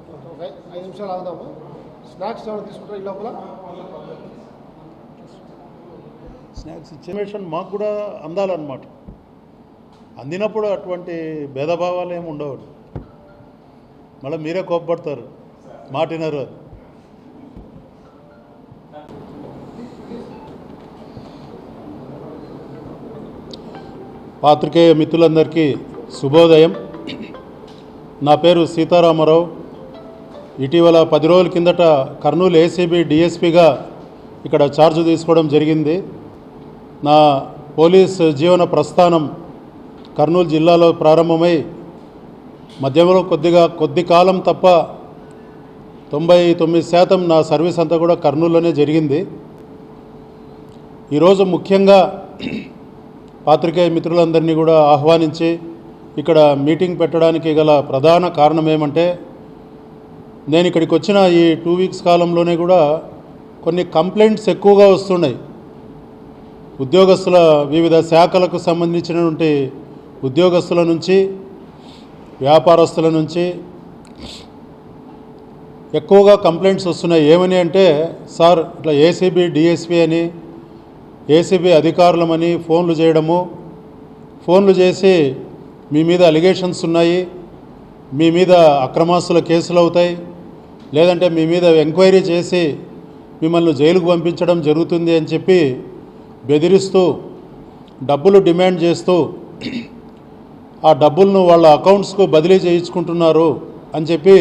ఒక 5 నిమిషాలు ఆగుదాము. స్నాక్స్ ఏమైనా తీసుకుంటారా ఈ లోపల? స్నాక్స్ ఇన్ఫర్మేషన్ మాకు కూడా అందాలన్నమాట. అందినప్పుడు అటువంటి భేదభావాలు ఏమి ఉండవు. మళ్ళీ మీరే కోప్పడతారు, మాటినరు. పాత్రికేయ మిత్రులందరికీ శుభోదయం. నా పేరు సీతారామరావు. ఇటీవల 10 రోజుల కిందట కర్నూలు ఏసీబీ డిఎస్పీగా ఇక్కడ ఛార్జ్ తీసుకోవడం జరిగింది. నా పోలీస్ జీవన ప్రస్థానం కర్నూలు జిల్లాలో ప్రారంభమై మధ్యలో కొద్ది కాలం తప్ప 99% నా సర్వీస్ అంతా కూడా కర్నూలులోనే జరిగింది. ఈరోజు ముఖ్యంగా పాత్రికేయ మిత్రులందరినీ కూడా ఆహ్వానించి ఇక్కడ మీటింగ్ పెట్టడానికి గల ప్రధాన కారణం ఏమంటే, నేను ఇక్కడికి వచ్చిన ఈ 2 వీక్స్ కాలంలోనే కూడా కొన్ని కంప్లైంట్స్ ఎక్కువగా వస్తున్నాయి. ఉద్యోగస్తుల వివిధ శాఖలకు సంబంధించినటువంటి ఉద్యోగస్తుల నుంచి, వ్యాపారస్తుల నుంచి ఎక్కువగా కంప్లైంట్స్ వస్తున్నాయి. ఏమని అంటే, సార్ ఇట్లా ఏసీబీ డిఎస్పీ అని, ఏసీబీ అధికారులమని ఫోన్లు చేయడము, ఫోన్లు చేసి మీ మీద అలిగేషన్స్ ఉన్నాయి, మీ మీద అక్రమాస్తుల కేసులు అవుతాయి, లేదంటే మీ మీద ఎంక్వైరీ చేసి మిమ్మల్ని జైలుకు పంపించడం జరుగుతుంది అని చెప్పి బెదిరిస్తూ డబ్బులు డిమాండ్ చేస్తూ ఆ డబ్బులను వాళ్ళ అకౌంట్స్కు బదిలీ చేయించుకుంటున్నారు అని చెప్పి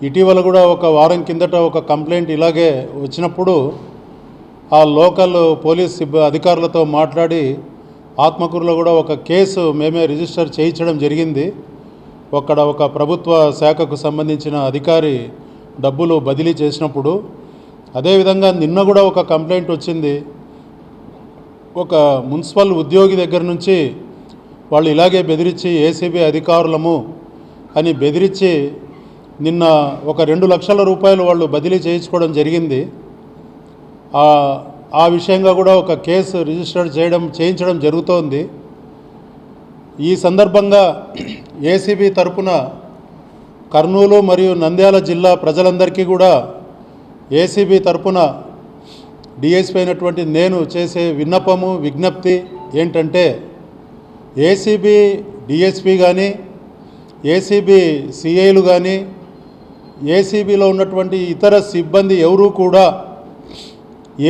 ఇటీవల కూడా ఒక వారం కిందట ఒక కంప్లైంట్ ఇలాగే వచ్చినప్పుడు ఆ లోకల్ పోలీస్ అధికారులతో మాట్లాడి ఆత్మకూరులో కూడా ఒక కేసు మేమే రిజిస్టర్ చేయించడం జరిగింది. ఒక ప్రభుత్వ శాఖకు సంబంధించిన అధికారి డబ్బులు బదిలీ చేసినప్పుడు. అదేవిధంగా నిన్న కూడా ఒక కంప్లైంట్ వచ్చింది. ఒక మున్సిపల్ ఉద్యోగి దగ్గర నుంచి వాళ్ళు ఇలాగే బెదిరించి ఏసీబీ అధికారులము అని బెదిరించి నిన్న ఒక 2 లక్షల రూపాయలు వాళ్ళు బదిలీ చేయించుకోవడం జరిగింది. ఆ విషయంగా కూడా ఒక కేసు రిజిస్టర్ చేయించడం జరుగుతోంది. ఈ సందర్భంగా ఏసీబీ తరపున కర్నూలు మరియు నంద్యాల జిల్లా ప్రజలందరికీ కూడా ఏసీబీ తరపున డిఎస్పీ అయినటువంటి నేను చేసే విజ్ఞప్తి ఏంటంటే, ఏసీబీ డిఎస్పీ కానీ, ఏసీబీ సిఐలు కానీ, ఏసీబీలో ఉన్నటువంటి ఇతర సిబ్బంది ఎవరూ కూడా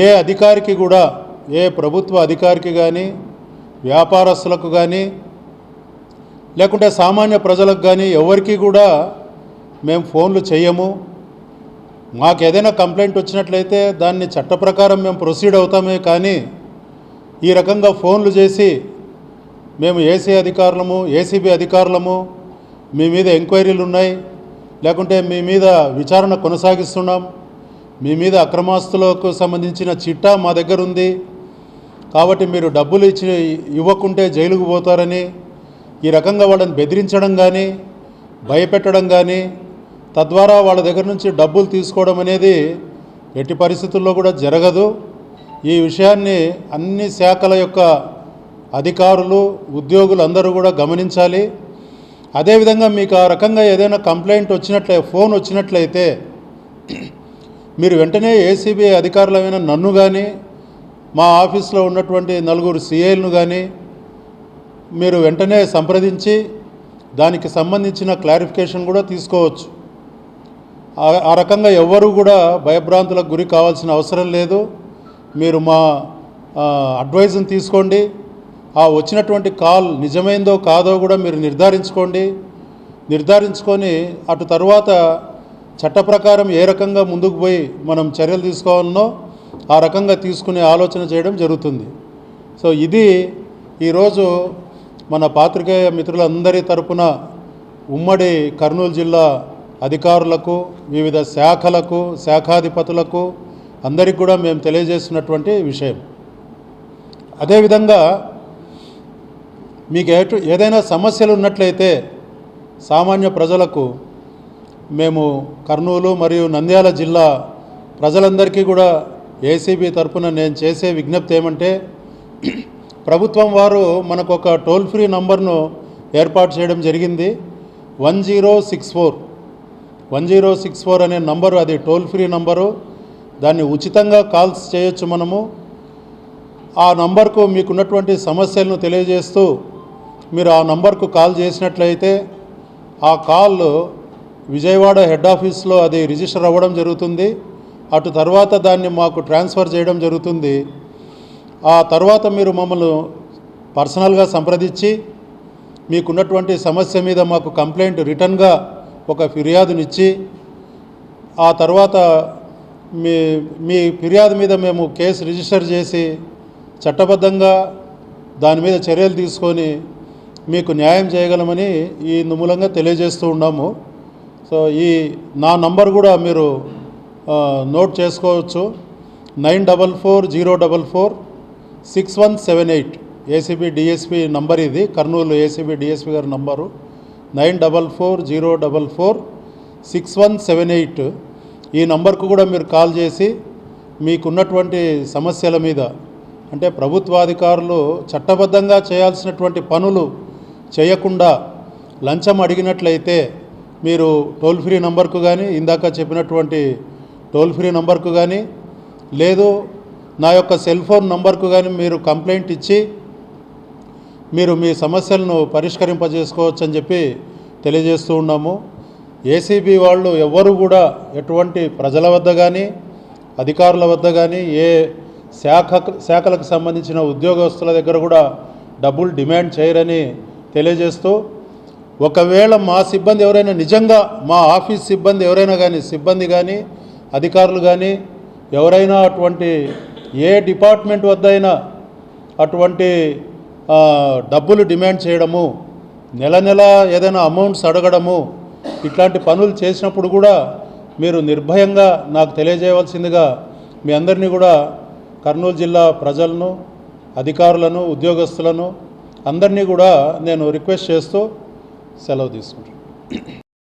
ఏ అధికారికి కూడా, ఏ ప్రభుత్వ అధికారికి కానీ, వ్యాపారస్తులకు కానీ, లేకుంటే సామాన్య ప్రజలకు కానీ ఎవరికి కూడా మేము ఫోన్లు చేయము. మాకు ఏదైనా కంప్లైంట్ వచ్చినట్లయితే దాన్ని చట్ట ప్రకారం మేము ప్రొసీడ్ అవుతామే, కానీ ఈ రకంగా ఫోన్లు చేసి మేము ఏసీబీ అధికారులము, మీ మీద ఎంక్వైరీలు ఉన్నాయి, లేకుంటే మీ మీద విచారణ కొనసాగిస్తున్నాం, మీ మీద అక్రమాస్తులకు సంబంధించిన చిట్టా మా దగ్గర ఉంది, కాబట్టి మీరు డబ్బులు ఇవ్వకుంటే జైలుకు పోతారని ఈ రకంగా వాళ్ళని బెదిరించడం కానీ, భయపెట్టడం కానీ, తద్వారా వాళ్ళ దగ్గర నుంచి డబ్బులు తీసుకోవడం అనేది ఎట్టి పరిస్థితుల్లో కూడా జరగదు. ఈ విషయాన్ని అన్ని శాఖల యొక్క అధికారులు, ఉద్యోగులు అందరూ కూడా గమనించాలి. అదేవిధంగా మీకు ఆ రకంగా ఏదైనా కంప్లైంట్ ఫోన్ వచ్చినట్లయితే మీరు వెంటనే ఏసీబీ అధికారులమైన నన్ను కానీ, మా ఆఫీస్లో ఉన్నటువంటి 4 సిఐలను కానీ మీరు వెంటనే సంప్రదించి దానికి సంబంధించిన క్లారిఫికేషన్ కూడా తీసుకోవచ్చు. ఆ రకంగా ఎవ్వరూ కూడా భయభ్రాంతులకు గురి కావాల్సిన అవసరం లేదు. మీరు మా అడ్వైజ్ని తీసుకోండి. ఆ వచ్చినటువంటి కాల్ నిజమైందో కాదో కూడా మీరు నిర్ధారించుకొని అటు తర్వాత చట్ట ప్రకారం ఏ రకంగా ముందుకు పోయి మనం చర్యలు తీసుకోవాలనో ఆ రకంగా తీసుకునే ఆలోచన చేయడం జరుగుతుంది. సో ఇది ఈరోజు మన పాత్రికేయ మిత్రులందరి తరపున ఉమ్మడి కర్నూలు జిల్లా అధికారులకు, వివిధ శాఖలకు, శాఖాధిపతులకు అందరికీ కూడా మేము తెలియజేస్తున్నటువంటి విషయం. అదేవిధంగా మీకు ఏదైనా సమస్యలు ఉన్నట్లయితే సామాన్య ప్రజలకు మేము కర్నూలు మరియు నంద్యాల జిల్లా ప్రజలందరికీ కూడా ఏసీబీ తరపున నేను చేసే విజ్ఞప్తి ఏమంటే, ప్రభుత్వం వారు మనకు ఒక టోల్ ఫ్రీ నంబర్ను ఏర్పాటు చేయడం జరిగింది. 1064 1064 అనే నంబరు, అది టోల్ ఫ్రీ నంబరు. దాన్ని ఉచితంగా కాల్స్ చేయొచ్చు మనము. ఆ నంబర్కు మీకున్నటువంటి సమస్యలను తెలియజేస్తూ మీరు ఆ నంబర్కు కాల్ చేసినట్లయితే ఆ కాల్ విజయవాడ హెడ్ ఆఫీస్లో అది రిజిస్టర్ అవ్వడం జరుగుతుంది. అటు తర్వాత దాన్ని మాకు ట్రాన్స్ఫర్ చేయడం జరుగుతుంది. ఆ తర్వాత మీరు మమ్మల్ని పర్సనల్గా సంప్రదించి మీకున్నటువంటి సమస్య మీద మాకు కంప్లైంట్ రిటర్న్గా ఒక ఫిర్యాదునిచ్చి ఆ తర్వాత మీ ఫిర్యాదు మీద మేము కేసు రిజిస్టర్ చేసి చట్టబద్ధంగా దాని మీద చర్యలు తీసుకొని మీకు న్యాయం చేయగలమని ఈ మూలంగా తెలియజేస్తూ ఉన్నాము. సో నా నంబర్ కూడా మీరు నోట్ చేసుకోవచ్చు. 9440446178 ఏసీబీ డిఎస్పీ నంబర్ ఇది. కర్నూలు ఏసీబీ డిఎస్పీ గారి నంబరు 9440446178. ఈ నంబర్కు కూడా మీరు కాల్ చేసి మీకున్నటువంటి సమస్యల మీద, అంటే ప్రభుత్వాధికారులు చట్టబద్ధంగా చేయాల్సినటువంటి పనులు చేయకుండా లంచం అడిగినట్లయితే మీరు టోల్ ఫ్రీ నంబర్కు కానీ, ఇందాక చెప్పినటువంటి టోల్ ఫ్రీ నంబర్కు కానీ, లేదు నా యొక్క సెల్ ఫోన్ నంబర్కు కానీ మీరు కంప్లైంట్ ఇచ్చి మీరు మీ సమస్యలను పరిష్కరింపజేసుకోవచ్చు అని చెప్పి తెలియజేస్తూ ఉన్నాము. ఏసీబీ వాళ్ళు ఎవ్వరూ కూడా ఎటువంటి ప్రజల వద్ద కానీ, అధికారుల వద్ద కానీ, ఏ శాఖలకు సంబంధించిన ఉద్యోగస్తుల దగ్గర కూడా డబ్బులు డిమాండ్ చేయరని తెలియజేస్తూ, ఒకవేళ మా సిబ్బంది ఎవరైనా నిజంగా, మా ఆఫీస్ సిబ్బంది ఎవరైనా కానీ, సిబ్బంది కానీ అధికారులు కానీ ఎవరైనా అటువంటి ఏ డిపార్ట్మెంట్ వద్ద అయినా అటువంటి డబ్బులు డిమాండ్ చేయడము, నెల నెల ఏదైనా అమౌంట్స్ అడగడము, ఇట్లాంటి పనులు చేసినప్పుడు కూడా మీరు నిర్భయంగా నాకు తెలియజేయవలసిందిగా మీ అందరినీ కూడా కర్నూలు జిల్లా ప్రజలను, అధికారులను, ఉద్యోగస్తులను అందరినీ కూడా నేను రిక్వెస్ట్ చేస్తూ సెలవు తీసుకుంటాను.